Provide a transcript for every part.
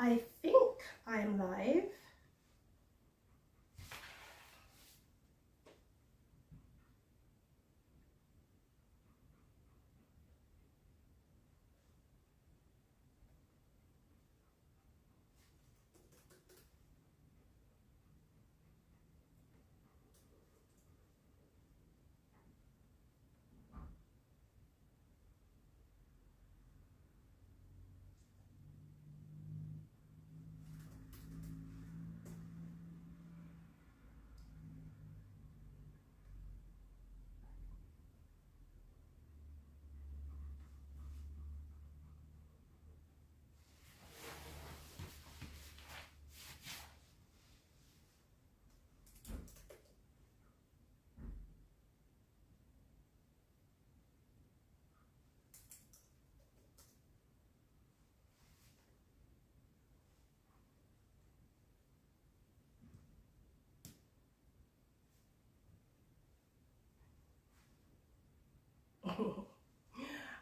I think I'm live.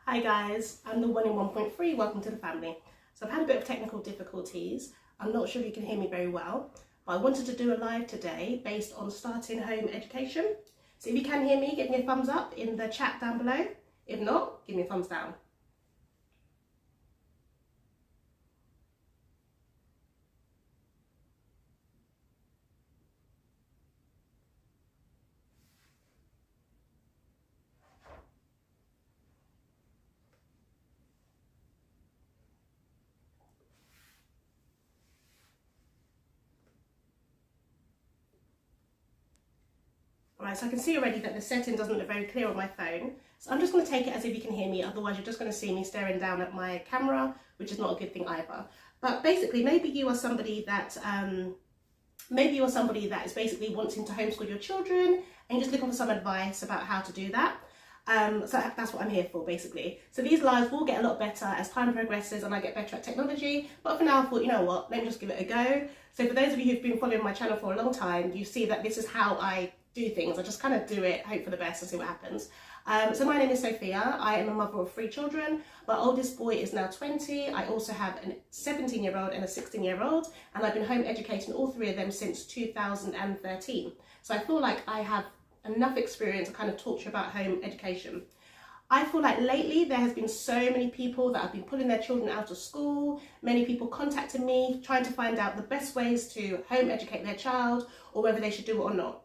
Hi guys, I'm the one in 1.3, welcome to the family. So I've had a bit of technical difficulties. I'm not sure if you can hear me very well, but I wanted to do a live today based on starting home education. So if you can hear me, give me a thumbs up in the chat down below. If not, give me a thumbs down. Alright, so I can see already that the setting doesn't look very clear on my phone. So I'm just going to take it as if you can hear me, otherwise you're just going to see me staring down at my camera, which is not a good thing either. But basically, maybe you are somebody that is basically wanting to homeschool your children and you're just looking for some advice about how to do that. So that's what I'm here for, basically. So these lives will get a lot better as time progresses and I get better at technology. But for now, I thought, you know what, let me just give it a go. So for those of you who've been following my channel for a long time, you see that this is how I do things. I just kind of do it, hope for the best and see what happens. So my name is Sophia. I am a mother of 3 children. My oldest boy is now 20. I also have a 17-year-old and a 16-year-old, and I've been home educating all 3 of them since 2013. So I feel like I have enough experience to kind of talk to you about home education. I feel like lately there has been so many people that have been pulling their children out of school, many people contacting me trying to find out the best ways to home educate their child or whether they should do it or not.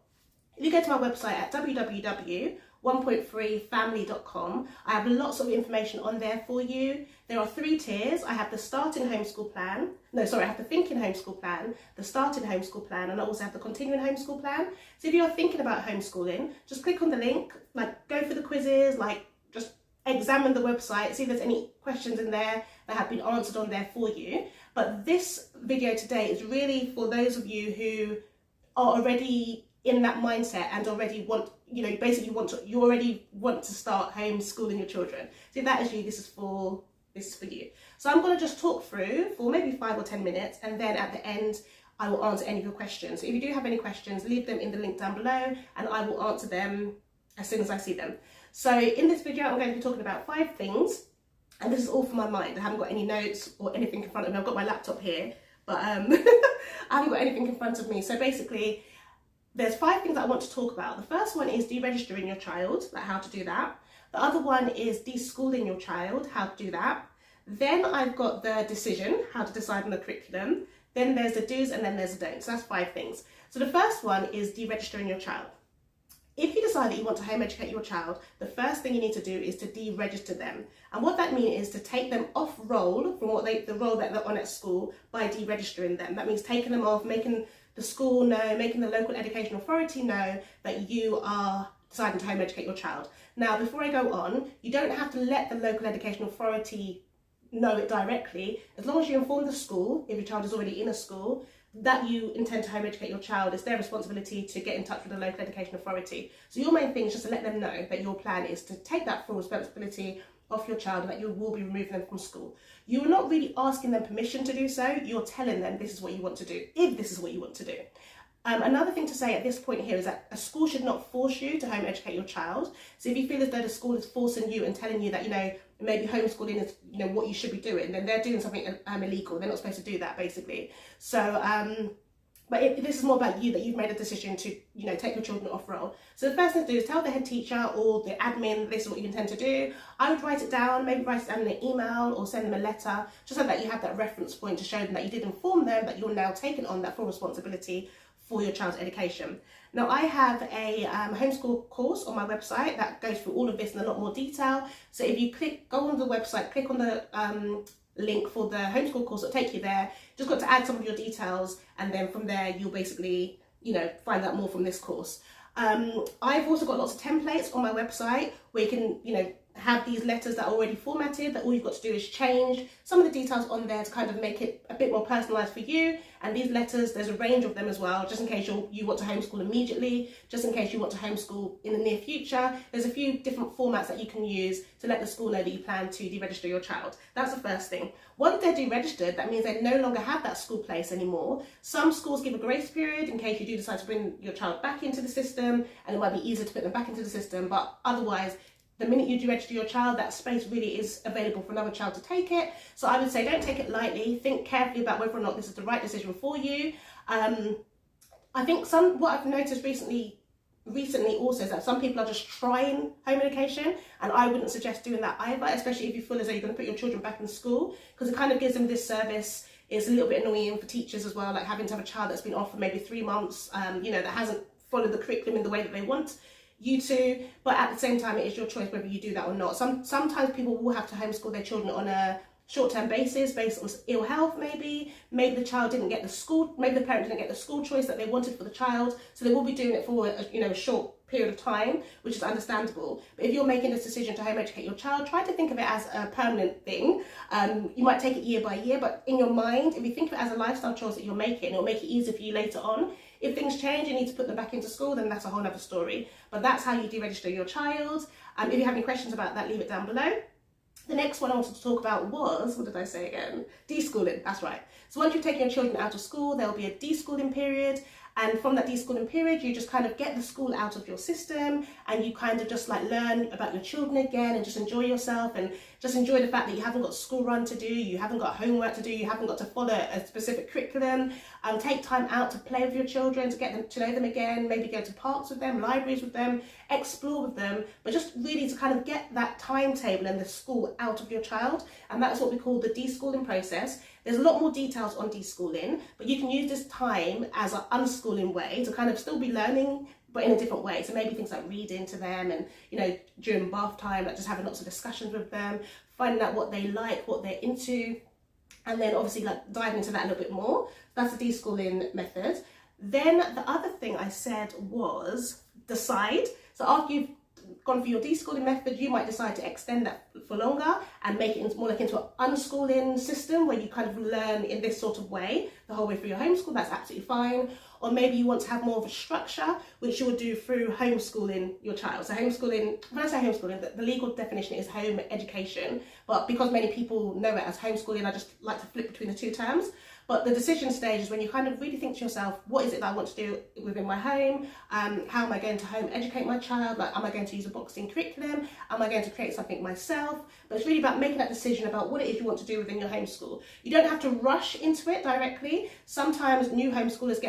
If you go to my website at www.1.3family.com, I have lots of information on there for you. There are 3 tiers. I have the starting homeschool plan. I have the thinking homeschool plan, the starting homeschool plan, and I also have the continuing homeschool plan. So if you're thinking about homeschooling, just click on the link, go for the quizzes, just examine the website, see if there's any questions in there that have been answered on there for you. But this video today is really for those of you who are already in that mindset and already want, you already want to start homeschooling your children. So if that is you, this is for you. So I'm going to just talk through for maybe 5 or 10 minutes, and then at the end I will answer any of your questions. So if you do have any questions, leave them in the link down below and I will answer them as soon as I see them. So in this video I'm going to be talking about 5 things, and this is all from my mind. I haven't got any notes or anything in front of me. I've got my laptop here, but I haven't got anything in front of me. So basically, there's 5 things that I want to talk about. The first one is deregistering your child, how to do that. The other one is deschooling your child, how to do that. Then I've got the decision, how to decide on the curriculum. Then there's the do's and then there's the don'ts. So that's 5 things. So the first one is deregistering your child. If you decide that you want to home educate your child, the first thing you need to do is to deregister them. And what that means is to take them off roll from the role that they're on at school by deregistering them. That means taking them off, making the school know, making the local education authority know that you are deciding to home educate your child. Now, before I go on, you don't have to let the local education authority know it directly. As long as you inform the school, if your child is already in a school, that you intend to home educate your child, it's their responsibility to get in touch with the local education authority. So your main thing is just to let them know that your plan is to take that full responsibility off your child and that you will be removing them from school. You're not really asking them permission to do so, you're telling them this is what you want to do, if this is what you want to do. Another thing to say at this point here is that a school should not force you to home educate your child. So if you feel as though the school is forcing you and telling you that, maybe homeschooling is, you know, what you should be doing, then they're doing something illegal. They're not supposed to do that, basically. So but this is more about you, that you've made a decision to, you know, take your children off roll. So the first thing to do is tell the head teacher or the admin this is what you intend to do. I would write it down, maybe write it down in an email or send them a letter, just so that you have that reference point to show them that you did inform them that you're now taking on that full responsibility for your child's education. Now, I have a homeschool course on my website that goes through all of this in a lot more detail. So if you go on the website, click on the link for the homeschool course, it'll take you there. Just got to add some of your details, and then from there you'll basically, you know, find out more from this course. I've also got lots of templates on my website where you can, you know, have these letters that are already formatted, that all you've got to do is change some of the details on there to kind of make it a bit more personalised for you. And these letters, there's a range of them as well, just in case you want to homeschool immediately, just in case you want to homeschool in the near future. There's a few different formats that you can use to let the school know that you plan to deregister your child. That's the first thing. Once they're deregistered, that means they no longer have that school place anymore. Some schools give a grace period in case you do decide to bring your child back into the system, and it might be easier to put them back into the system, but otherwise, the minute you deregister your child, that space really is available for another child to take it. So I would say don't take it lightly. Think carefully about whether or not this is the right decision for you. I think what I've noticed recently also is that some people are just trying home education, and I wouldn't suggest doing that either, especially if you feel as though you're going to put your children back in school, because it kind of gives them this service. It's a little bit annoying for teachers as well, like having to have a child that's been off for maybe 3 months, you know, that hasn't followed the curriculum in the way that they want you to, but at the same time it is your choice whether you do that or not. Sometimes people will have to homeschool their children on a short-term basis based on ill health, maybe the child didn't get the school, maybe the parent didn't get the school choice that they wanted for the child, so they will be doing it for a short period of time, which is understandable. But if you're making this decision to home educate your child, try to think of it as a permanent thing. You might take it year by year, but in your mind, if you think of it as a lifestyle choice that you're making, it'll make it easier for you later on. If things change, you need to put them back into school, then that's a whole other story. But that's how you deregister your child. If you have any questions about that, leave it down below. The next one I wanted to talk about was, what did I say again? Deschooling, that's right. So once you've taken your children out of school, there'll be a deschooling period. And from that deschooling period, you just kind of get the school out of your system, and you kind of just like learn about your children again, and just enjoy yourself, and just enjoy the fact that you haven't got school run to do, you haven't got homework to do, you haven't got to follow a specific curriculum. Take time out to play with your children, to get them to know them again, maybe go to parks with them, libraries with them, explore with them, but just really to kind of get that timetable and the school out of your child. And that's what we call the deschooling process. There's a lot more details on deschooling, but you can use this time as an unschooling way to kind of still be learning, but in a different way. So maybe things like reading to them, and, you know, during bath time, like just having lots of discussions with them, finding out what they like, what they're into, and then obviously like diving into that a little bit more. That's the deschooling method. Then the other thing I said was decide. So after you've gone for your deschooling method, you might decide to extend that for longer and make it more like into an unschooling system where you kind of learn in this sort of way the whole way through your homeschool. That's absolutely fine. Or maybe you want to have more of a structure, which you would do through homeschooling your child. So homeschooling, when I say homeschooling, the legal definition is home education, but because many people know it as homeschooling, I just like to flip between the two terms. But the decision stage is when you kind of really think to yourself, what is it that I want to do within my home? How am I going to home educate my child? Like, am I going to use a boxing curriculum? Am I going to create something myself? But it's really about making that decision about what it is you want to do within your homeschool. You don't have to rush into it directly. Sometimes new homeschoolers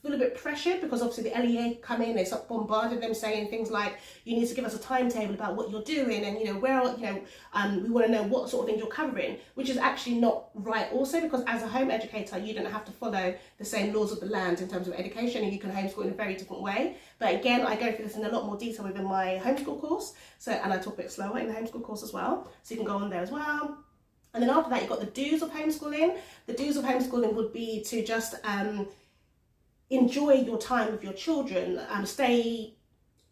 feel a bit pressured because obviously the LEA come in, they start bombarding them saying things like, you need to give us a timetable about what you're doing, and we want to know what sort of things you're covering, which is actually not right also, because as a home educator you don't have to follow the same laws of the land in terms of education, and you can homeschool in a very different way. But again, I go through this in a lot more detail within my homeschool course, and I talk a bit slower in the homeschool course as well, so you can go on there as well. And then after that you've got the do's of homeschooling. The do's of homeschooling would be to just enjoy your time with your children,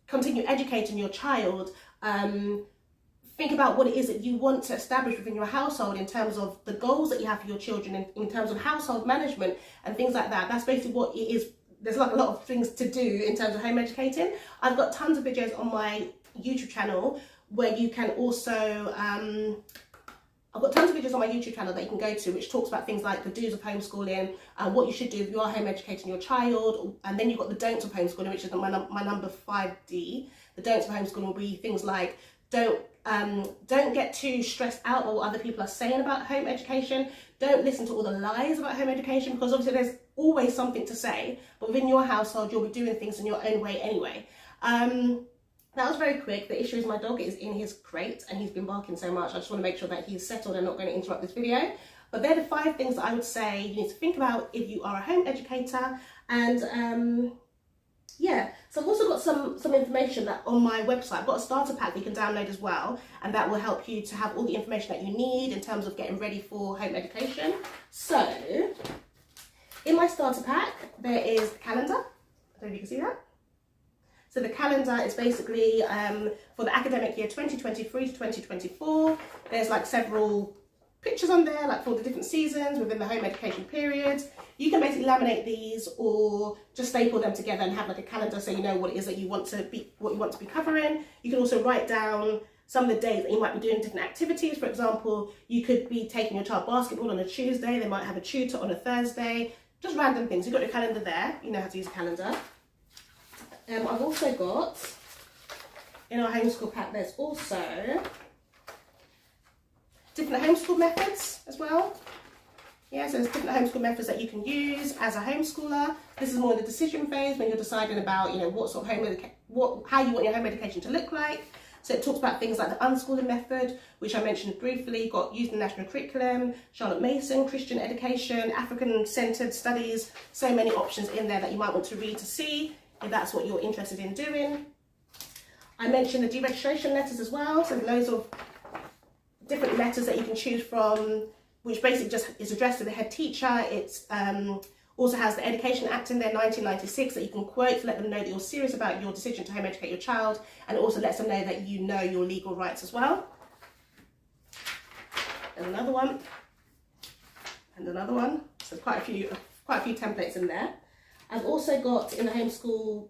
continue educating your child, think about what it is that you want to establish within your household in terms of the goals that you have for your children, in terms of household management and things like that. That's basically what it is. There's like a lot of things to do in terms of home educating. I've got tons of videos on my YouTube channel where you can also I've got tons of videos on my YouTube channel that you can go to, which talks about things like the do's of homeschooling, what you should do if you are home educating your child, and then you've got the don'ts of homeschooling, which is my number 5D. The don'ts of homeschooling will be things like don't Don't get too stressed out by what other people are saying about home education. Don't listen to all the lies about home education, because obviously there's always something to say, but within your household you'll be doing things in your own way anyway. That was very quick. The issue is my dog is in his crate and he's been barking so much. I just want to make sure that he's settled and not going to interrupt this video. But they're the 5 things that I would say you need to think about if you are a home educator. And yeah, so I've also got some information that on my website. I've got a starter pack that you can download as well, and that will help you to have all the information that you need in terms of getting ready for home education. So in my starter pack there is the calendar. I don't know if you can see that. So the calendar is basically for the academic year 2023 to 2024. There's like several pictures on there, like for the different seasons within the home education period. You can basically laminate these or just staple them together and have like a calendar, so you know what it is that you want to be covering. You can also write down some of the days that you might be doing different activities. For example, you could be taking your child basketball on a Tuesday. They might have a tutor on a Thursday. Just random things. You've got your calendar there. You know how to use a calendar. I've also got, in our homeschool pack, there's also different homeschool methods as well. Yeah, so there's different homeschool methods that you can use as a homeschooler. This is more in the decision phase when you're deciding about, you know, what sort of how you want your home education to look like. So it talks about things like the unschooling method, which I mentioned briefly, got used in the national curriculum, Charlotte Mason, Christian education, African-centered studies, so many options in there that you might want to read to see if that's what you're interested in doing. I mentioned the deregistration letters as well, so loads of different letters that you can choose from, which basically just is addressed to the head teacher. It's also has the Education Act in there, 1996, that you can quote to let them know that you're serious about your decision to home educate your child, and it also lets them know that you know your legal rights as well. And another one, and another one. So quite a few templates in there. I've also got in the homeschool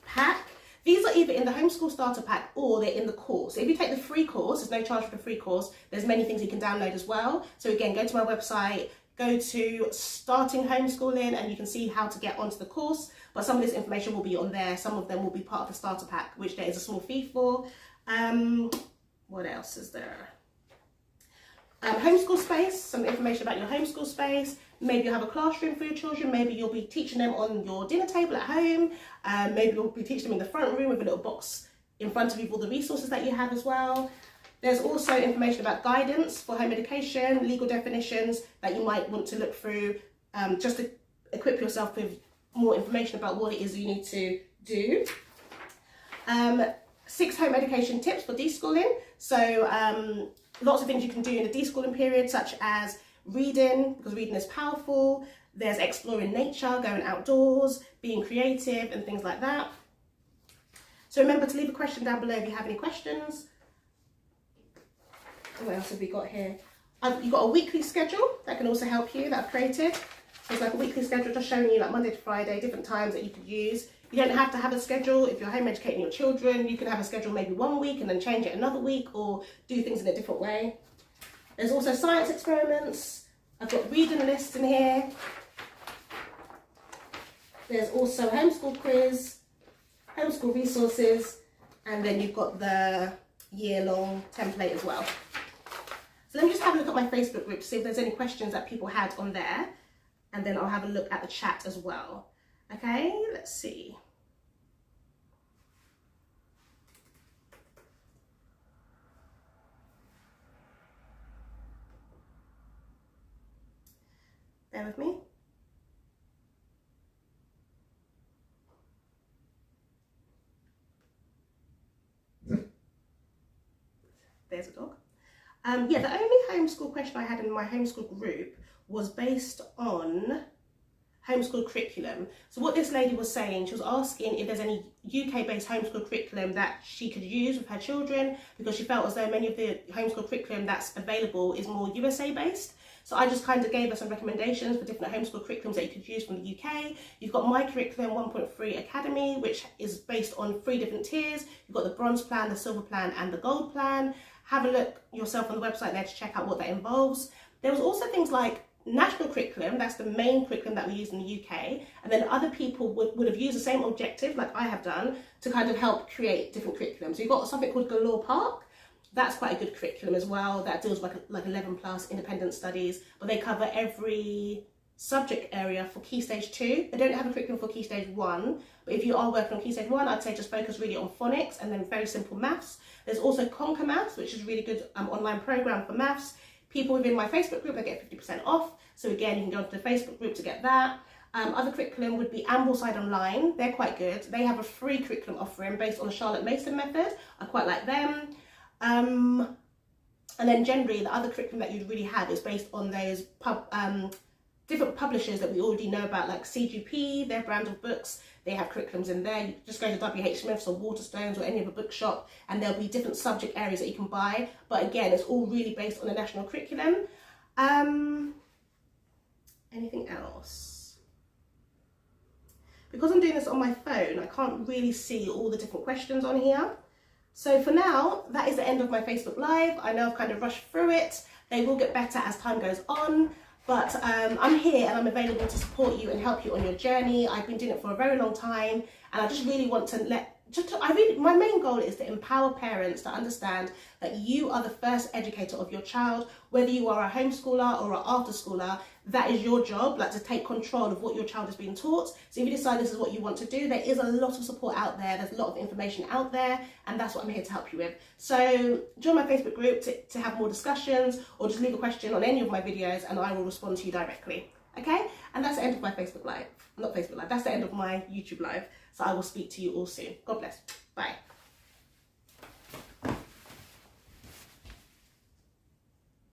pack, these are either in the homeschool starter pack or they're in the course. If you take the free course, there's no charge for the free course, there's many things you can download as well. So again, go to my website, go to Starting Homeschooling, and you can see how to get onto the course. But some of this information will be on there. Some of them will be part of the starter pack, which there is a small fee for. What else is there? Homeschool space, some information about your homeschool space. Maybe you'll have a classroom for your children. Maybe you'll be teaching them on your dinner table at home. Maybe you'll be teaching them in the front room with a little box in front of you with all the resources that you have as well. There's also information about guidance for home education, legal definitions that you might want to look through, just to equip yourself with more information about what it is you need to do. 6 home education tips for deschooling. So lots of things you can do in the deschooling period, such as reading, because reading is powerful. There's exploring nature, going outdoors, being creative, and things like that. So remember to leave a question down below if you have any questions. What else have we got here? You've got a weekly schedule that can also help you, that I've created. So it's like a weekly schedule just showing you like Monday to Friday, different times that you could use. You don't have to have a schedule if you're home educating your children. You can have a schedule maybe one week and then change it another week, or do things in a different way. There's also science experiments. I've got reading lists in here. There's also a homeschool quiz, homeschool resources, and then you've got the year-long template as well. So let me just have a look at my Facebook group to see if there's any questions that people had on there, and then I'll have a look at the chat as well. Okay, let's see. Bear with me. There's a dog. Yeah, the only homeschool question I had in my homeschool group was based on homeschool curriculum. So what this lady was saying, she was asking if there's any UK-based homeschool curriculum that she could use with her children, because she felt as though many of the homeschool curriculum that's available is more USA-based. So I just kind of gave her some recommendations for different homeschool curriculums that you could use from the UK. You've got My Curriculum 1.3 Academy, which is based on 3 different tiers. You've got the bronze plan, the silver plan, and the gold plan. Have a look yourself on the website there to check out what that involves. There was also things like national curriculum, that's the main curriculum that we use in the UK, and then other people would have used the same objective, like I have done, to kind of help create different curriculums. So you've got something called Galore Park, That's quite a good curriculum as well. That deals with like 11 plus independent studies, but they cover every subject area for Key Stage 2. They don't have a curriculum for Key Stage 1, but if you are working on Key Stage 1, I'd say just focus really on phonics and then very simple maths. There's also Conquer Maths, which is a really good online program for maths. People within my Facebook group, they get 50% off. So again, you can go to the Facebook group to get that. Other curriculum would be Ambleside Online. They're quite good. They have a free curriculum offering based on the Charlotte Mason method. I quite like them. And then generally, the other curriculum that you'd really have is based on those different publishers that we already know about, like CGP, their brand of books. They have curriculums in there. You just go to WH Smith's or Waterstones or any other bookshop, and there'll be different subject areas that you can buy. But again, it's all really based on the national curriculum. Anything else? Because I'm doing this on my phone, I can't really see all the different questions on here. So for now, that is the end of my Facebook Live. I know I've kind of rushed through it. They will get better as time goes on, but I'm here and I'm available to support you and help you on your journey. I've been doing it for a very long time, and I just really want to my main goal is to empower parents to understand that you are the first educator of your child. Whether you are a homeschooler or an after schooler, that is your job, like to take control of what your child is being taught. So if you decide this is what you want to do, there is a lot of support out there. There's a lot of information out there, and that's what I'm here to help you with. So join my Facebook group to have more discussions, or just leave a question on any of my videos and I will respond to you directly. Okay? And that's the end of my Facebook Live. Not Facebook Live, that's the end of my YouTube Live. So I will speak to you all soon. God bless. Bye.